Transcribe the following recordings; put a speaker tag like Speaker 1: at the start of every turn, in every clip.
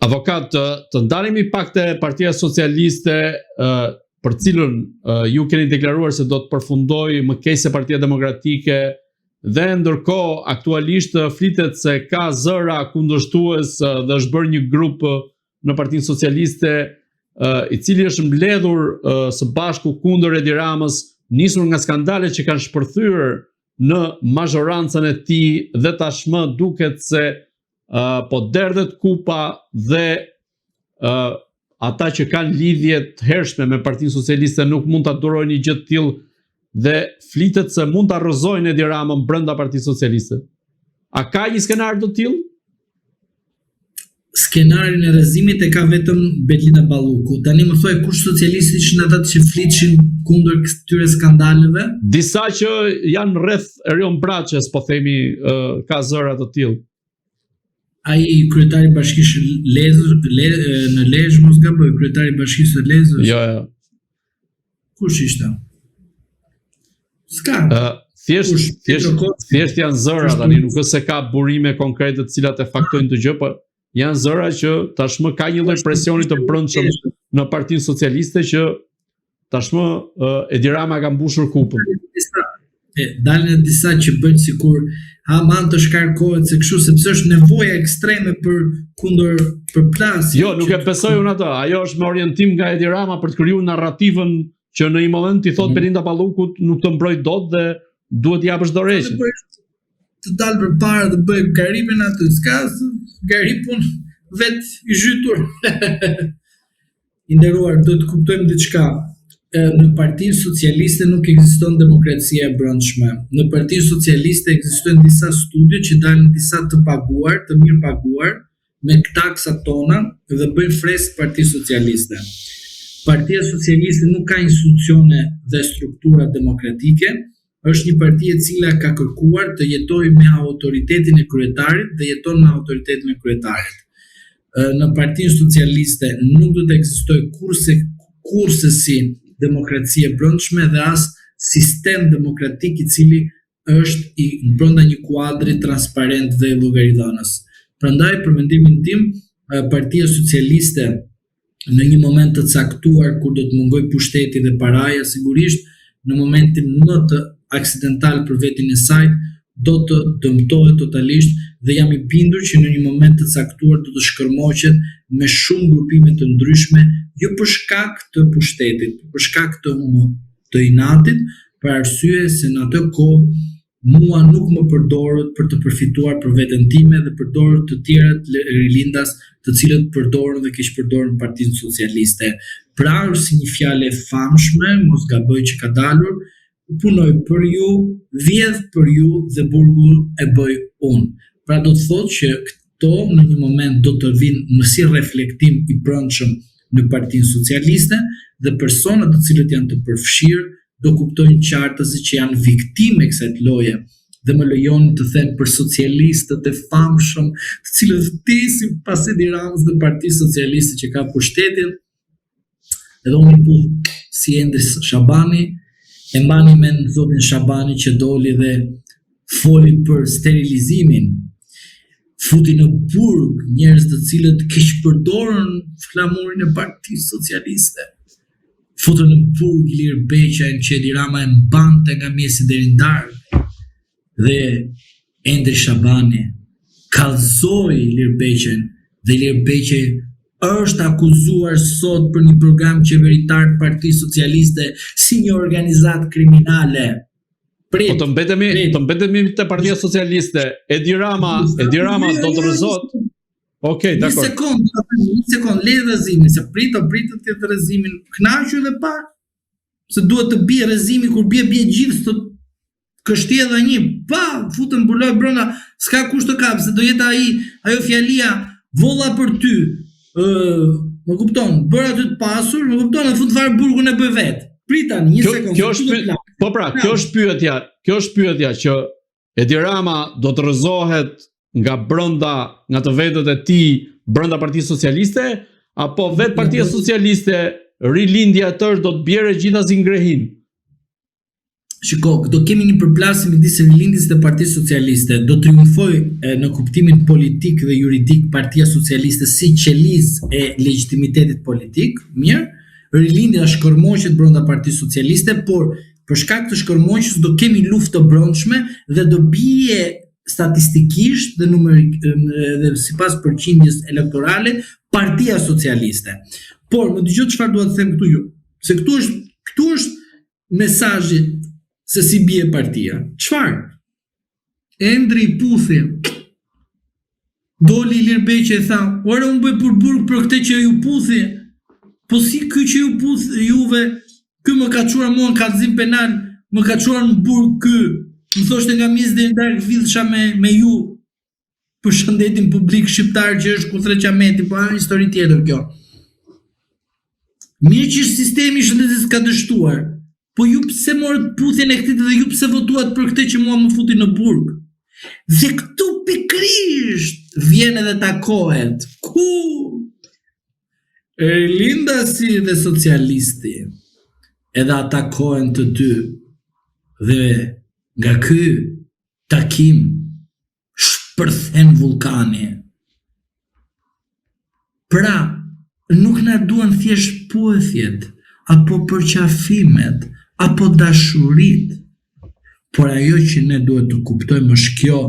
Speaker 1: Avokat, të ndalemi pak te Partia Socialiste, për cilën ju keni deklaruar se do të përfundoj mëkejse Partia Demokratike, dhe ndërkohë aktualisht flitet se ka zëra kundërshtues dhe është bërë një grup në Partinë Socialiste i cili është mbledhur së bashku kundër Edi Ramës, nisur nga skandalet që kanë shpërthyer në mazhorancën e tij dhe tashmë duket se po derdhet kupa dhe ata që kanë lidhje të hershme me Partinë Socialiste nuk mund ta durojnë një gjë të tillë dhe flitet se mund ta rrëzojnë Edi Ramën brenda Partisë Socialiste. A ka një skenar të tillë?
Speaker 2: Skenarin e rrëzimit e ka vetëm Belinda Balluku. Tani më thuaj kush socialisti që ata që flitshin kundër këtyre skandaleve?
Speaker 1: Disa që janë rreth Erion Braçës, po themi, ka zëra të tillë.
Speaker 2: Ai kryetari i bashkisë në Lezhë, mos gaboj, kryetari i bashkisë së Lezhës.
Speaker 1: Jo.
Speaker 2: Kush ishte? Ska.
Speaker 1: Thjesht janë zëra tani, nuk është se ka burime konkrete të cilat e faktojnë të gjë, po janë zëra që tashmë ka një lloj presioni të brendshëm në Partinë Socialiste që tashmë Edi Rama ka mbushur kupën.
Speaker 2: Dalën disa që bëjnë sikur man të shkarkohet se kështu sepse është nevoja ekstreme për përplasje.
Speaker 1: Jo, nuk e besoj unë atë. Ajo është me orientim nga Edi Rama për të krijuar narrativën që në një moment i thot Belinda Ballukut nuk të mbroj dot dhe duhet t'i japësh dorëheqjen.
Speaker 2: Të dalë përpara dhe bëj garimin aty, s'ka garipun vet i zhytur. I nderuar, do të kuptojmë diçka. Në Partinë Socialiste nuk ekziston demokracia e brendshme. Në Partinë Socialiste ekzistojnë disa studio që dalin disa të paguar, të mirë paguar, me taksat tona dhe bëjnë fresk Partinë Socialiste. Partia Socialiste nuk ka institucione dhe struktura demokratike, është një parti e cila ka kërkuar të jetojë me autoritetin e kryetarit dhe jeton me autoritetin e kryetarit. Në Partinë Socialiste nuk do të ekzistojë kurse si demokracie brendshme dhe as sistem demokratik i cili është brenda një kuadri transparent dhe llogaridhënës. Prandaj, për mendimin tim, Partia Socialiste në një moment të caktuar kur do të mungoj pushteti dhe paraja, sigurisht në momentin më të aksidental për vetin e saj do të dëmtohet totalisht dhe jam i bindur që në një moment të caktuar do të shkërmoqet me shumë grupime të ndryshme, jo për shkak të pushtetit, për shkak të inatit, për arsye se në atë kohë mua nuk më përdorët për të përfituar për veten time dhe përdorët të tjerët rilindas të cilët përdorën dhe keq përdorën Partinë Socialiste. Prarë si një fjalë e famshme, mos gaboj që ka dalur, punoj për ju, vjedh për ju dhe burgun e bëj unë. Pra do të thotë që këto në një moment do të vinë në si reflektim i brendshëm në Partinë Socialiste dhe personat të cilët janë të përfshirë do kuptojnë qartësi që janë viktime kësaj loje dhe më lejoni të them për socialistët e famshëm, të cilët vdesin pas Edi Ramës dhe Partisë Socialiste që ka pushtetin. Edhe unë i si Endris Shabani, e mbani mend zotin Shabani që doli dhe foli për sterilizimin. Futi në burg njerëz të cilët keq përdorën flamurin e Partisë Socialiste. Futën në burg Ilir Beqajn që Edi Rama e mbante nga mjesi deri në darkë. Dhe Endri Shabani kallëzoi Ilir Beqajn dhe Ilir Beqaj është akuzuar sot për një program qeveritar të Partisë Socialiste si një organizatë kriminale.
Speaker 1: Po të mbetemi te Partia Socialiste. Edi Rama do të rrezohet. Okej, dakor.
Speaker 2: Një sekond, le rrezimin, se pritë të rrezimin, kënaqur dhe pak, se duhet të bie rrezimi kur bie gjithë të kështjella një, futën mbuloj brenda, s'ka kush të kap, se do jetë ajo fjalia volla për ty. Më kupton, bëra ty të pasur, më kupton, e fut fare burgun e bëj vet. Pritani, një sekond.
Speaker 1: Kjo është pyetja që Edi Rama do të rrezohet nga të vetët e tij brenda Partisë Socialiste, apo vetë Partia Socialiste rilindja e tër do të bjerë gjithas i ngrehin?
Speaker 2: Shiko, do kemi një përplasje midis rilindjes dhe Partisë Socialiste. Do triumfoj në kuptimin politik dhe juridik Partia Socialiste si qelizë e legitimitetit politik. Mirë, rilindja shkërmoqet brenda Partisë Socialiste, por për shkak të shkërmoqjes do kemi luftë të brendshme dhe do bie statistikisht dhe numerik dhe sipas përqindjes elektorale Partia Socialiste. Por më dëgjoj çfarë dua të them këtu ju. Se këtu është mesazhi se si bie partia. Çfarë? Endri i puthi. Doli Ilir Beqi e tha, "Ora unë bëj burg për këtë që ju puthi." Po si ky që ju puthi juve, ky më ka çuar mua në kallëzim penal, më ka çuar në burg ky. Më thoshte nga mjes deri ndark villsha me ju. Për shëndetin publik shqiptar që është kundër Qameti, po një histori tjetër kjo. Mirë që sistemi i shëndetit ka dështuar. Po ju pse morët puthjen e këtij dhe ju pse votuat për këtë që mua më futi në burg? Dhe këtu pikrisht vjen edhe takohet. Ku? Lindasi dhe socialisti edhe atakohen të dy. Dhe nga ky takim shpërthen vulkani. Pra, nuk na duan thjesht puthjet, apo përqafimet, apo dashurit, por ajo që ne duhet të kuptojmë është kjo,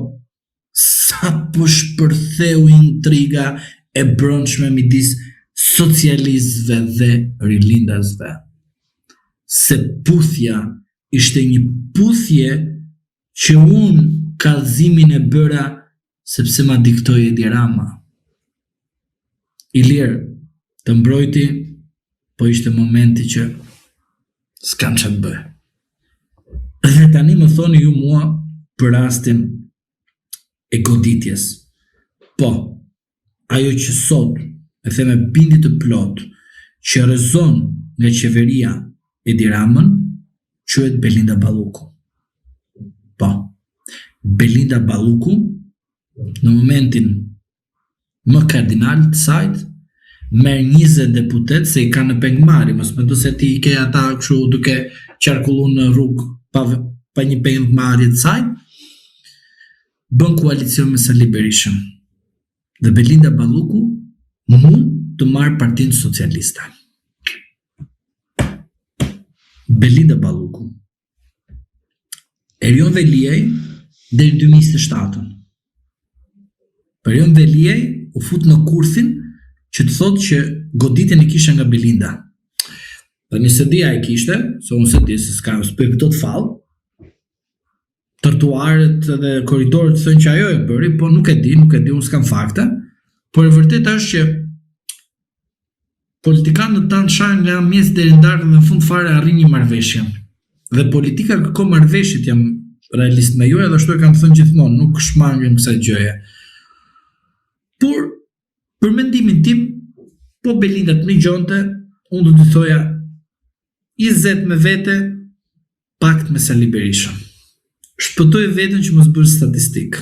Speaker 2: sa po shpërtheu intriga e brendshme midis socialistëve dhe rilindasve. Se puthja ishte një puthje që unë kallëzimin e bëra sepse ma diktoi Edi Rama. Ilir të mbrojti, po ishte momenti që s'kam çfarë të bëj. Dhe tani më thoni ju mua për rastin e goditjes. Po, ajo që sot e them me bindje të plot që rrezon nga qeveria Edi Ramën quhet Belinda Balluku. Po, Belinda Balluku në momentin më kardinal të sajt merr 20 deputet se i ka në pengmarrje, mos mendo se ti i ke ata kështu duke qarkulluar në rrugë pa një pengmarrje të saj, bën koalicion me Sali Berishën. Dhe Belinda Balluku mund të marrë Partinë Socialiste. Belinda Balluku, Erion Veliaj deri 2027. Erion Veliaj u fut në kurthin që të thotë që goditjen e kisha nga Belinda. Dhe nëse dia e kishte, se unë se di se s'ka s'pëj këto të fallë, trotuarët dhe korridorët thënë që ajo e bëri, po nuk e di, unë s'kam fakte, por e vërteta është që politikanët tanë shanë nga mjes deri ndarkë dhe në fund fare arrin një marrëveshje. Dhe politika kërkon marrëveshjet, jam realist me ju, edhe ashtu e kam thënë gjithmonë, nuk shmangem kësaj gjëje. Por për mendimin tim, po Belinda të ngjonte, unë do të thoja 20 me vete, pakt me Sali Berishën. Shpëtoj veten që mos bëj statistik.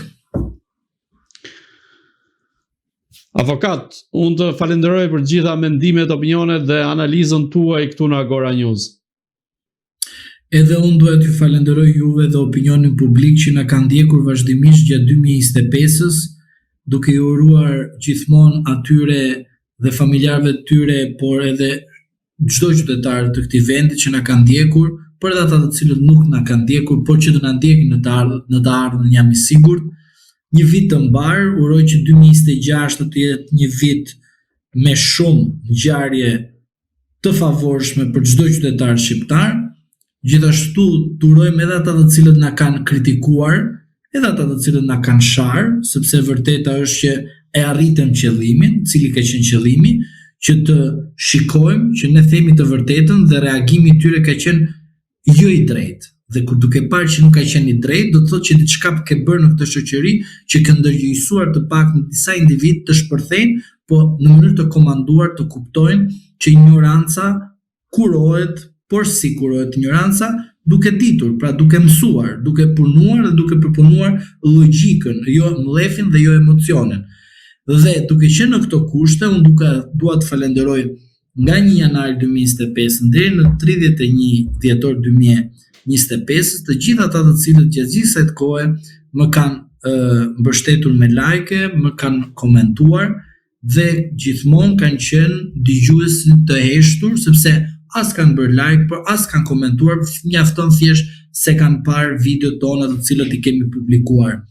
Speaker 1: Avokat, unë të falenderoj për gjitha mendimet, opinionet dhe analizën tuaj këtu në Agora News.
Speaker 2: Edhe unë duhet t'ju falenderoj juve dhe opinionin publik që na kanë ndjekur vazhdimisht gjatë 2025-s, duke i uruar gjithmonë atyre dhe familjarëve të tyre, por edhe çdo qytetar të këtij vendi që na kanë ndjekur, por edhe ata të cilët nuk na kanë ndjekur, por që do na ndjekin në të ardhmen, jam i sigurt. Një vit të mbar, uroj që 2026 të jetë një vit me shumë ngjarje të favorshme për çdo qytetar shqiptar. Gjithashtu urojmë edhe ata të cilët na kanë kritikuar, edhe ata të cilët na kanë sharë, sepse vërteta është që e arritëm qëllimin, cili ka qenë qëllimi, që të shikojmë që ne themi të vërtetën dhe reagimi i tyre ka qenë jo i drejtë. Dhe kur duke parë që nuk ka qenë i drejtë, do të thotë që diçka ke bërë në këtë shoqëri që ka ndërgjegjësuar të paktën disa individ të shpërthejnë, po në mënyrë të komanduar të kuptojnë që ignoranca kurohet, por si kurohet ignoranca, duke ditur, pra duke mësuar, duke punuar dhe duke përpunuar logjikën, jo mlefin dhe jo emocionin. Dhe duke qenë në këto kushte, unë dua të falenderoj nga 1 janar 2025 deri në 31 dhjetor 2026 2025, të gjithë ata të cilët gjatë gjithë kësaj kohe më kanë mbështetur me like, më kanë komentuar dhe gjithmonë kanë qenë dëgjues të heshtur, sepse as kanë bërë like, por as kanë komentuar, mjafton thjesht se kanë parë videot tona të cilët i kemi publikuar.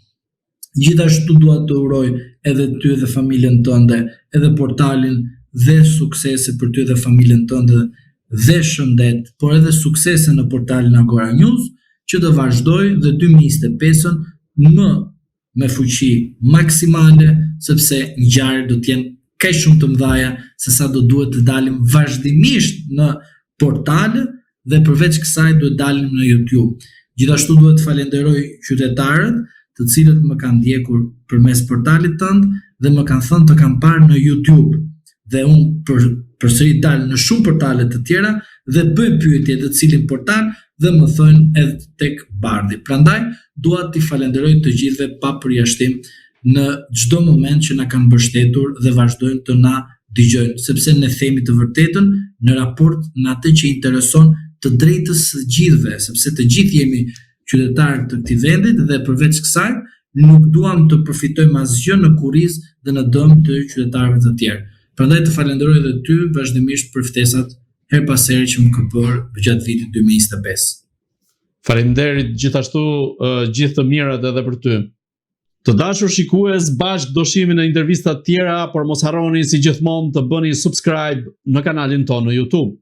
Speaker 2: Gjithashtu dua të uroj edhe ty dhe familjen tënde, edhe portalin dhe suksese për ty dhe familjen tënde dhe shëndet, por edhe suksese në portalin Agora News, që të vazhdoj dhe 2025-ën me fuqi maksimale, sepse ngjarjet do të jenë kaq shumë të mëdha se sa do duhet të dalim vazhdimisht në portale dhe përveç kësaj duhet dalim në YouTube. Gjithashtu duhet të falenderoj qytetarët të cilët më kanë ndjekur përmes portalit tënd dhe më kanë thënë të kam parë në YouTube. Dhe unë përsëri dal në shumë portale të tjera dhe bëj pyetje të cilin portal dhe më thonë edhe tek Bardhi. Prandaj dua t'i falenderoj të gjithëve pa përjashtim në çdo moment që na kanë mbështetur dhe vazhdojnë të na dëgjojnë, sepse ne themi të vërtetën në raport në atë që intereson të drejtës së gjithëve, sepse të gjithë jemi qytetarë të këtij vendit dhe përveç kësaj nuk duam të përfitojmë asgjë në kurrizë dhe në dëm të qytetarëve të tjerë. Prandaj të falenderoj edhe ty vazhdimisht për ftesat her pas here që më ke bërë gjatë vitit 2025.
Speaker 1: Faleminderit gjithashtu gjithë të mirat edhe për ty. Të dashur shikues, bashkë do shihemi në intervista të tjera, por mos harroni si gjithmonë të bëni subscribe në kanalin tonë në YouTube.